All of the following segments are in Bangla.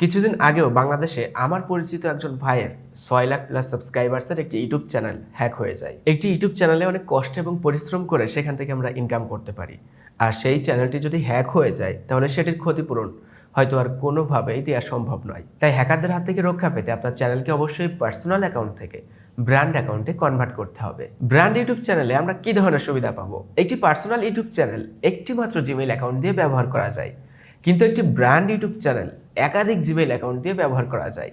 কিছুদিন আগেও বাংলাদেশে আমার পরিচিত একজন ভাইয়ের 6 লাখ প্লাস সাবস্ক্রাইবার্সের একটি ইউটিউব চ্যানেল হ্যাক হয়ে যায়। একটি ইউটিউব চ্যানেলে অনেক কষ্ট এবং পরিশ্রম করে সেখান থেকে আমরা ইনকাম করতে পারি, আর সেই চ্যানেলটি যদি হ্যাক হয়ে যায় তাহলে সেটির ক্ষতিপূরণ হয়তো আর কোনোভাবেই দেওয়া সম্ভব নয়। তাই হ্যাকারদের হাত থেকে রক্ষা পেতে আপনার চ্যানেলকে অবশ্যই পার্সোনাল অ্যাকাউন্ট থেকে ব্র্যান্ড অ্যাকাউন্টে কনভার্ট করতে হবে। ব্র্যান্ড ইউটিউব চ্যানেলে আমরা কি ধরনের সুবিধা পাবো? একটি পার্সোনাল ইউটিউব চ্যানেল একটি মাত্র জিমেইল অ্যাকাউন্ট দিয়ে ব্যবহার করা যায়, কিন্তু একটি ব্র্যান্ড ইউটিউব চ্যানেল একাধিক জিমেইল অ্যাকাউন্ট দিয়ে ব্যবহার করা যায়।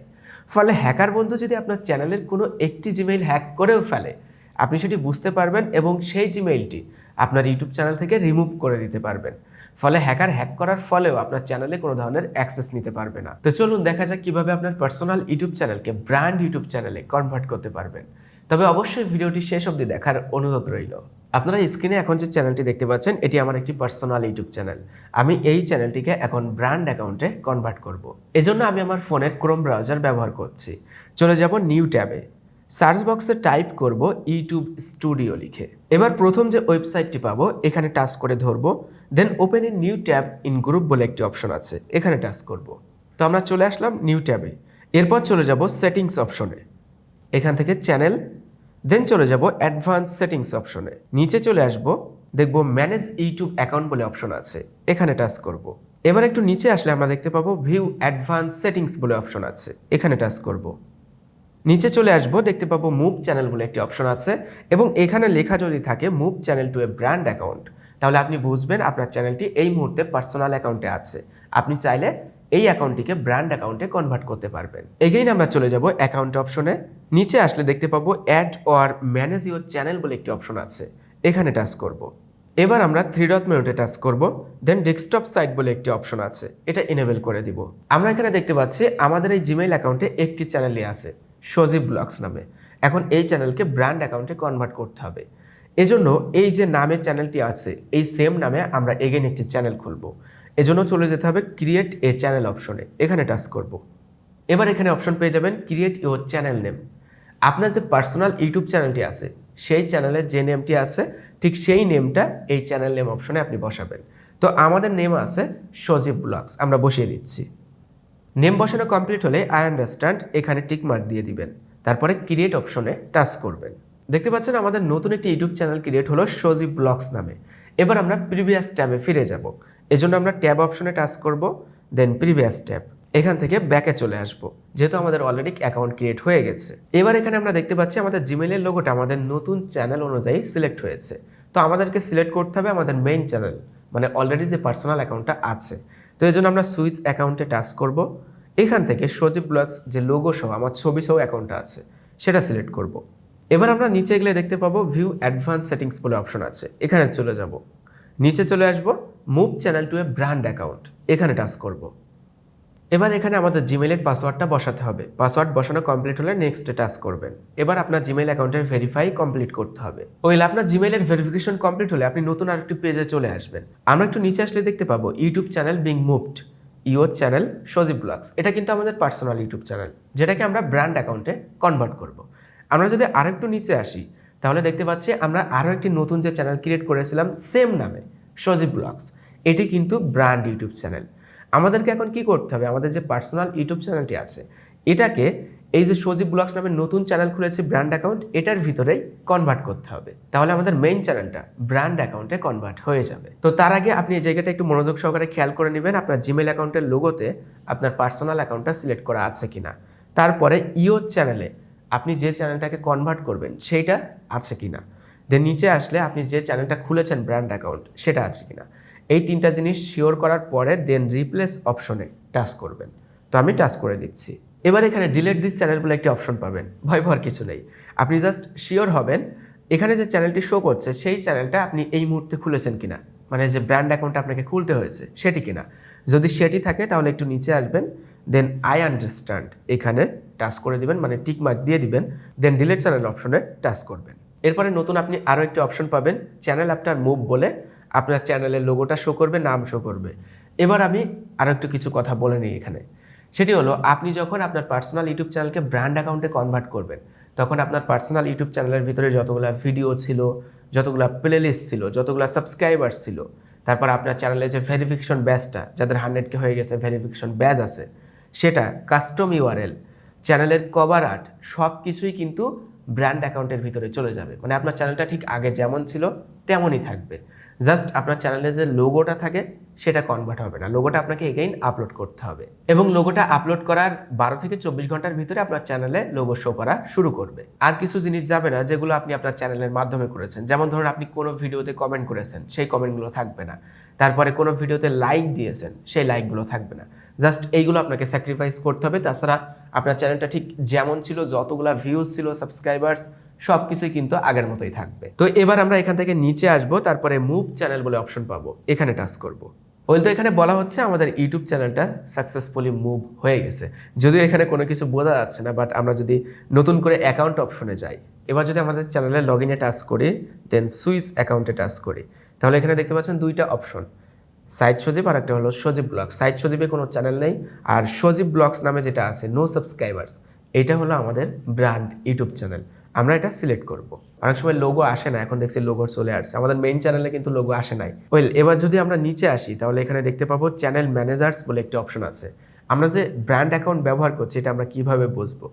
ফলে হ্যাকার বন্ধু যদি আপনার চ্যানেলের কোনো একটি জিমেইল হ্যাক করেও ফেলে, আপনি সেটি বুঝতে পারবেন এবং সেই জিমেইলটি আপনার ইউটিউব চ্যানেল থেকে রিমুভ করে দিতে পারবেন। ফলে হ্যাকার হ্যাক করার ফলেও আপনার চ্যানেলে কোনো ধরনের অ্যাক্সেস নিতে পারবে না। তো চলুন দেখা যাক কিভাবে আপনার পার্সোনাল ইউটিউব চ্যানেলকে ব্র্যান্ড ইউটিউব চ্যানেলে কনভার্ট করতে পারবেন। তবে অবশ্যই ভিডিওটি শেষ অবধি দেখার অনুরোধ রইল। আপনারা স্ক্রিনে এখন যে চ্যানেলটি দেখতে পাচ্ছেন, এটি আমার একটি পার্সোনাল ইউটিউব চ্যানেল। আমি এই চ্যানেলটিকে এখন ব্র্যান্ড অ্যাকাউন্টে কনভার্ট করব। এজন্য আমি আমার ফোনের ক্রোম ব্রাউজার ব্যবহার করছি। চলে যাব নিউ ট্যাবে, সার্চ বক্সে টাইপ করব ইউটিউব স্টুডিও লিখে। এবার প্রথম যে ওয়েবসাইটটি পাবো এখানে টাচ করে ধরবো, then open in new tab in group বলে একটি অপশন আছে, এখানে টাচ করব। তো আমরা চলে আসলাম নিউ ট্যাবে। এরপর চলে যাব সেটিংস অপশনে, এখান থেকে চ্যানেল, দেন চলে যাব অ্যাডভান্স সেটিংস অপশনে। নিচে চলে আসব, দেখব ম্যানেজ ইউটিউব অ্যাকাউন্ট বলে অপশন আছে, এখানে টাচ করব। এবার একটু নিচে আসলে আমরা দেখতে পাবো ভিউ অ্যাডভান্স সেটিংস বলে অপশন আছে, এখানে টাচ করব। নিচে চলে আসব, দেখতে পাবো মুভ চ্যানেল বলে একটি অপশন আছে এবং এখানে লেখা যদি থাকে move channel to A brand account, তাহলে আপনি বুঝবেন আপনার চ্যানেলটি এই মুহূর্তে পার্সোনাল অ্যাকাউন্টে আছে। আপনি চাইলে এই অ্যাকাউন্টটিকে ব্র্যান্ড অ্যাকাউন্টে কনভার্ট করতে পারবেন। এগেইন আমরা চলে যাব অ্যাকাউন্ট অপশনে। নিচে আসলে দেখতে পাবো add or manage your channel বলে একটি অপশন আছে, এখানে টাচ করব। এবার আমরা থ্রি ডট মেনুতে টাচ করব, দেন ডেস্কটপ সাইট বলে একটি অপশন আছে, এটা এনেবল করে দিব। আমরা এখানে দেখতে পাচ্ছি আমাদের এই জিমেইল অ্যাকাউন্টে একটি চ্যানেলই আছে সজীব ব্লগস নামে। এখন এই চ্যানেলকে ব্র্যান্ড অ্যাকাউন্টে কনভার্ট করতে হবে। এজন্য এই যে নামে চ্যানেলটি আছে এই সেম নামে আমরা এগেইন একটি চ্যানেল খুলব। এজন্য চলে যেতে হবে ক্রিয়েট এ চ্যানেল অপশনে, এখানে টাচ করব। এবার এখানে অপশন পেয়ে যাবেন ক্রিয়েট ইউর চ্যানেল নেম। আপনার যে পার্সোনাল ইউটিউব চ্যানেলটি আছে সেই চ্যানেলের যে নেমটি আছে ঠিক সেই নেমটা এই চ্যানেল নেম অপশনে আপনি বসাবেন। তো আমাদের নেম আছে সজীব ব্লগস, আমরা বসিয়ে দিচ্ছি। নেম বসানো কমপ্লিট হলে আই আন্ডারস্ট্যান্ড এখানে টিক মার্ক দিয়ে দিবেন, তারপরে ক্রিয়েট অপশনে টাচ করবেন। দেখতে পাচ্ছেন আমাদের নতুন একটি ইউটিউব চ্যানেল ক্রিয়েট হলো সজীব ব্লগস নামে। এবার আমরা প্রিভিয়াস ট্যাবে ফিরে যাব। এজন্য আমরা ট্যাব অপশনে টাচ করব, দেন প্রিভিয়াস ট্যাব, এখান থেকে ব্যাকে চলে আসব, যেহেতু আমাদের অলরেডি অ্যাকাউন্ট ক্রিয়েট হয়ে গেছে। এবার এখানে আমরা দেখতে পাচ্ছি আমাদের জিমেইলের লোগোটা আমাদের নতুন চ্যানেল অনুযায়ী সিলেক্ট হয়েছে। তো আমাদেরকে সিলেক্ট করতে হবে আমাদের মেইন চ্যানেল, মানে অলরেডি যে পার্সোনাল অ্যাকাউন্টটা আছে। তো এই জন্য আমরা সুইচ অ্যাকাউন্টে টাচ করব। এখান থেকে সজীব ব্লগস যে লোগো সহ আমার ছবি সহ অ্যাকাউন্টটা আছে সেটা সিলেক্ট করব। এবার আমরা নিচে গেলে দেখতে পাবো ভিউ অ্যাডভান্স সেটিংস বলে অপশন আছে, এখানে চলে যাব। নিচে চলে আসব, move channel to A brand account, এখানে টাচ করব। এবার এখানে আমাদের জিমেইলের পাসওয়ার্ডটা বসাতে হবে। পাসওয়ার্ড বসানো কমপ্লিট হলে নেক্সটে টাচ করবেন। এবার আপনার জিমেইল অ্যাকাউন্টের ভেরিফাই কমপ্লিট করতে হবে। আপনার জিমেইলের ভেরিফিকেশন কমপ্লিট হলে আপনি নতুন আরেকটি পেজে চলে আসবেন। আমরা একটু নিচে আসলে দেখতে পাবো YouTube channel being moved, your channel Sajib blogs. এটা কিন্তু আমাদের পার্সোনাল ইউটিউব চ্যানেল, যেটাকে আমরা ব্র্যান্ড অ্যাকাউন্টে কনভার্ট করব। আমরা যদি আরেকটু নিচে আসি তাহলে দেখতে পাচ্ছি আমরা আরও একটি নতুন যে চ্যানেল ক্রিয়েট করেছিলাম সেম নামে সজীব ব্লগস, এটি কিন্তু ব্র্যান্ড ইউটিউব চ্যানেল। আমাদেরকে এখন কি করতে হবে, আমাদের যে পার্সোনাল ইউটিউব চ্যানেলটি আছে এটাকে এই যে সজীব ব্লগস নামে নতুন চ্যানেল খুলেছে ব্র্যান্ড অ্যাকাউন্ট, এটার ভিতরেই কনভার্ট করতে হবে। তাহলে আমাদের মেইন চ্যানেলটা ব্র্যান্ড অ্যাকাউন্টে কনভার্ট হয়ে যাবে। তো তার আগে আপনি এই জায়গাটা একটু মনোযোগ সহকারে খেয়াল করে নেবেন আপনার জিমেইল অ্যাকাউন্টের লোগোতে আপনার পার্সোনাল অ্যাকাউন্টটা সিলেক্ট করা আছে কিনা। তারপরে ইওর চ্যানেলে আপনি যে চ্যানেলটাকে কনভার্ট করবেন সেইটা আছে কিনা। দেন নিচে আসলে আপনি যে চ্যানেলটা খুলেছেন ব্র্যান্ড অ্যাকাউন্ট সেটা আছে কিনা। এই তিনটা জিনিস শিওর করার পরে দেন রিপ্লেস অপশনে টাচ করবেন। তো আমি টাচ করে দিচ্ছি। এবার এখানে ডিলিট দিস চ্যানেল বলে একটি অপশন পাবেন, ভয় পাওয়ার কিছু নেই। আপনি জাস্ট শিওর হবেন এখানে যে চ্যানেলটি শো করছে সেই চ্যানেলটা আপনি এই মুহূর্তে খুলেছেন কিনা, মানে যে ব্র্যান্ড অ্যাকাউন্ট আপনাকে খুলতে হয়েছে সেটি কিনা। যদি সেটি থাকে তাহলে একটু নিচে আসবেন, দেন আই আন্ডারস্ট্যান্ড এখানে টাচ করে দিবেন, মানে টিক মার্ক দিয়ে দিবেন, দেন ডিলিট চ্যানেল অপশনে টাচ করবেন। এরপরে নতুন আপনি আরও একটি অপশন পাবেন চ্যানেল আফটার মুভ বলে, আপনার চ্যানেলের লোগোটা শো করবে, নাম শো করবে। এবার আমি আরও একটু কিছু কথা বলে নিই এখানে। সেটি হলো আপনি যখন আপনার পার্সোনাল ইউটিউব চ্যানেলকে ব্র্যান্ড অ্যাকাউন্টে কনভার্ট করবেন তখন আপনার পার্সোনাল ইউটিউব চ্যানেলের ভিতরে যতগুলো ভিডিও ছিল, যতগুলো প্লেলিস্ট ছিল, যতগুলো সাবস্ক্রাইবার্স ছিল, তারপর আপনার চ্যানেলে যে ভেরিফিকেশন ব্যাজটা যাদের 100K হয়ে গেছে ভেরিফিকেশন ব্যাজ আছে সেটা কাস্টম ইউআরএল, চ্যানেলের কভার আর্ট সব কিছুই কিন্তু ব্র্যান্ড অ্যাকাউন্টের ভিতরে চলে যাবে। মানে আপনার চ্যানেলটা ঠিক আগে যেমন ছিল তেমনই থাকবে, জাস্ট আপনার চ্যানেলে যে লোগোটা থাকে সেটা কনভার্ট হবে না, লোগোটা আপনাকে এগেইন আপলোড করতে হবে এবং লোগোটা আপলোড করার 12 থেকে 24 ঘন্টার ভিতরে আপনার চ্যানেলে লোগো শো করা শুরু করবে। আর কিছু জিনিস যাবে না যেগুলো আপনি আপনার চ্যানেলের মাধ্যমে করেছেন, যেমন ধরুন আপনি কোনো ভিডিওতে কমেন্ট করেছেন, সেই কমেন্টগুলো থাকবে না। তারপরে কোনো ভিডিওতে লাইক দিয়েছেন, সেই লাইকগুলো থাকবে না। জাস্ট এইগুলো আপনাকে স্যাক্রিফাইস করতে হবে। তাছাড়া আপনার চ্যানেলটা ঠিক যেমন ছিল, যতগুলো ভিউজ ছিল, সাবস্ক্রাইবার্স সব কিছুই কিন্তু আগের মতোই থাকবে। তো এবার আমরা এখান থেকে নিচে আসবো, তারপরে মুভ চ্যানেল বলে অপশন পাবো, এখানে টাচ করবো। তো এখানে বলা হচ্ছে আমাদের ইউটিউব চ্যানেলটা সাকসেসফুলি মুভ হয়ে গেছে। যদিও এখানে কোনো কিছু বোঝা যাচ্ছে না, বাট আমরা যদি নতুন করে অ্যাকাউন্ট অপশনে যাই, এবার যদি আমাদের চ্যানেলে লগ ইনে টাচ করি, দেন সুইচ অ্যাকাউন্টে টাচ করি, তাহলে এখানে দেখতে পাচ্ছেন দুইটা অপশন, সাইট সজীব আর একটা হলো সজীব ব্লগস। সাইট সজীবে কোনো চ্যানেল নেই, আর সজীব ব্লগস নামে যেটা আছে নো সাবস্ক্রাইবার্স, এটা হলো আমাদের ব্র্যান্ড ইউটিউব চ্যানেল। আমরা এটা সিলেক্ট করব। অনেক সময় লোগো আসে না, এখন দেখছি লোগো চলে আসছে, আমাদের মেইন চ্যানেলে কিন্তু লোগো আসে নাই। এবার যদি আমরা নিচে আসি, তাহলে এখানে দেখতে পাবো চ্যানেল ম্যানেজার্স বলে একটি অপশন আছে। আমরা যে ব্র্যান্ড অ্যাকাউন্ট ব্যবহার করছি এটা আমরা কিভাবে বুঝবো?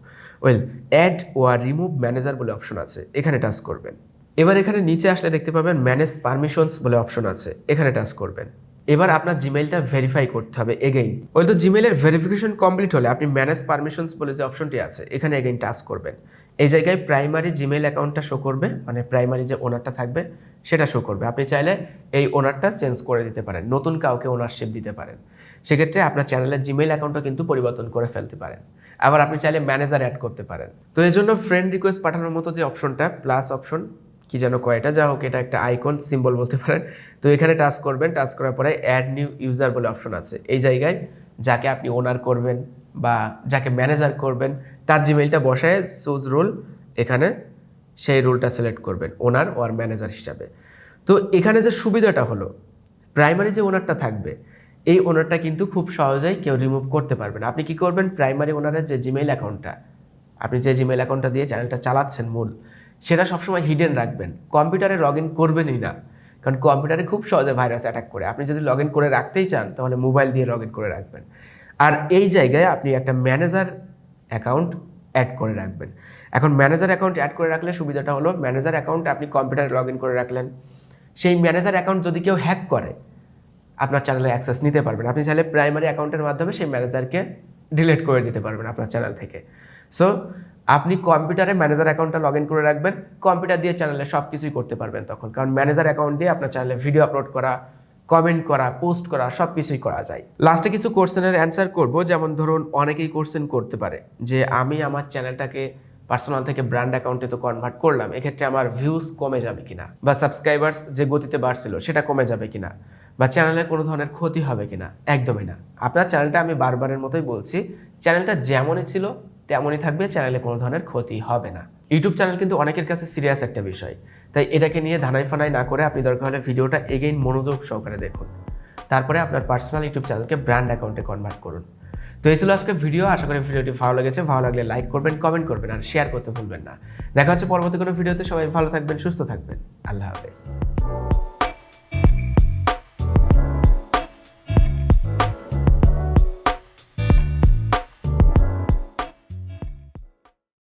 অ্যাড ওয়ার রিমুভ ম্যানেজার বলে অপশন আছে, এখানে টাচ করবেন। এবার এখানে নিচে আসলে দেখতে পাবেন ম্যানেজ পারমিশনস বলে অপশন আছে, এখানে টাচ করবেন। এবার আপনার জিমেইলটা ভেরিফাই করতে হবে এগেইন। তো জিমেইলের ভেরিফিকেশন কমপ্লিট হলে আপনি ম্যানেজ পারমিশনস বলে যে অপশনটি আছে এখানে এগেইন টাচ করবেন। এই জায়গায় প্রাইমারি জিমেইল অ্যাকাউন্টটা শো করবে, মানে প্রাইমারি যে ওনারটা থাকবে সেটা শো করবে। আপনি চাইলে এই ওনারটা চেঞ্জ করে দিতে পারেন, নতুন কাউকে ওনারশিপ দিতে পারেন। সেক্ষেত্রে আপনার চ্যানেলের জিমেইল অ্যাকাউন্টটা কিন্তু পরিবর্তন করে ফেলতে পারেন। আবার আপনি চাইলে ম্যানেজার অ্যাড করতে পারেন। তো এই জন্য ফ্রেন্ড রিকোয়েস্ট পাঠানোর মতো যে অপশনটা, প্লাস অপশন কি যেন কয়টা, যা হোক এটা একটা আইকন সিম্বল বলতে পারেন। তো এখানে টাচ করবেন, টাচ করার পরে অ্যাড নিউ ইউজার বলে অপশন আছে। এই জায়গায় যাকে আপনি ওনার করবেন বা যাকে ম্যানেজার করবেন তার জিমেইলটা বসায় চুজ রোল, এখানে সেই রোলটা সিলেক্ট করবেন ওনার ওর ম্যানেজার হিসাবে। তো এখানে যে সুবিধাটা হলো, প্রাইমারি যে ওনারটা থাকবে এই ওনারটা কিন্তু খুব সহজেই কেউ রিমুভ করতে পারবে না। আপনি কি করবেন, প্রাইমারি ওনারের যে জিমেইল অ্যাকাউন্টটা, আপনি যে জিমেইল অ্যাকাউন্টটা দিয়ে চ্যানেলটা চালাচ্ছেন মূল, সেটা সবসময় হিডেন রাখবেন, কম্পিউটারে লগ ইন করবেনই না, কারণ কম্পিউটারে খুব সহজে ভাইরাস অ্যাটাক করে। আপনি যদি লগ ইন করে রাখতেই চান তাহলে মোবাইল দিয়ে লগ ইন করে রাখবেন। আর এই জায়গায় আপনি একটা ম্যানেজার অ্যাকাউন্ট অ্যাড করে রাখবেন। এখন ম্যানেজার অ্যাকাউন্ট অ্যাড করে রাখলে সুবিধাটা হলো, ম্যানেজার অ্যাকাউন্ট আপনি কম্পিউটারে লগ ইন করে রাখলেন, সেই ম্যানেজার অ্যাকাউন্ট যদি কেউ হ্যাক করে আপনার চ্যানেলে অ্যাক্সেস নিতে পারবেন। আপনি চাইলে প্রাইমারি অ্যাকাউন্টের মাধ্যমে সেই ম্যানেজারকে ডিলিট করে দিতে পারবেন আপনার চ্যানেল থেকে। সো আপনি কম্পিউটারে ম্যানেজার অ্যাকাউন্টটা লগ ইন করে রাখবেন, কম্পিউটার দিয়ে চ্যানেলে সব কিছুই করতে পারবেন তখন, কারণ ম্যানেজার অ্যাকাউন্ট দিয়ে আপনার চ্যানেলে ভিডিও আপলোড করা, কমেন্ট করা, পোস্ট করা সব কিছুই করা যায়। লাস্টে কিছু কোশ্চেনের অ্যান্সার করব, যেমন ধরুন অনেকেই কোশ্চেন করতে পারে যে আমি আমার চ্যানেলটাকে পার্সোনাল থেকে ব্র্যান্ড অ্যাকাউন্টে তো কনভার্ট করলাম, এক্ষেত্রে আমার ভিউজ কমে যাবে কিনা, বা সাবস্ক্রাইবার্স যে গতিতে বাড়ছিল সেটা কমে যাবে কিনা, বা চ্যানেলে কোনো ধরনের ক্ষতি হবে কিনা। একদমই না, আপনার চ্যানেলটা আমি বারবারের মতোই বলছি, চ্যানেলটা যেমনই ছিল তেমনই থাকবে, চ্যানেলে কোনো ধরনের ক্ষতি হবে না। ইউটিউব চ্যানেল কিন্তু অনেকের কাছে সিরিয়াস একটা বিষয়, তাই এটাকে নিয়ে ধানাই ফানাই না করে আপনি দরকার হলে ভিডিওটা এগেইন মনোযোগ সহকারে দেখুন, তারপরে আপনার পার্সোনাল ইউটিউব চ্যানেলকে ব্র্যান্ড অ্যাকাউন্টে কনভার্ট করুন। তো এই ছিল আজকের ভিডিও, আশা করি ভিডিওটি ভালো লেগেছে। ভালো লাগলে লাইক করবেন, কমেন্ট করবেন আর শেয়ার করতে ভুলবেন না। দেখা হচ্ছে পরবর্তী কোনো ভিডিওতে। সবাই ভালো থাকবেন, সুস্থ থাকবেন, আল্লাহ হাফেজ।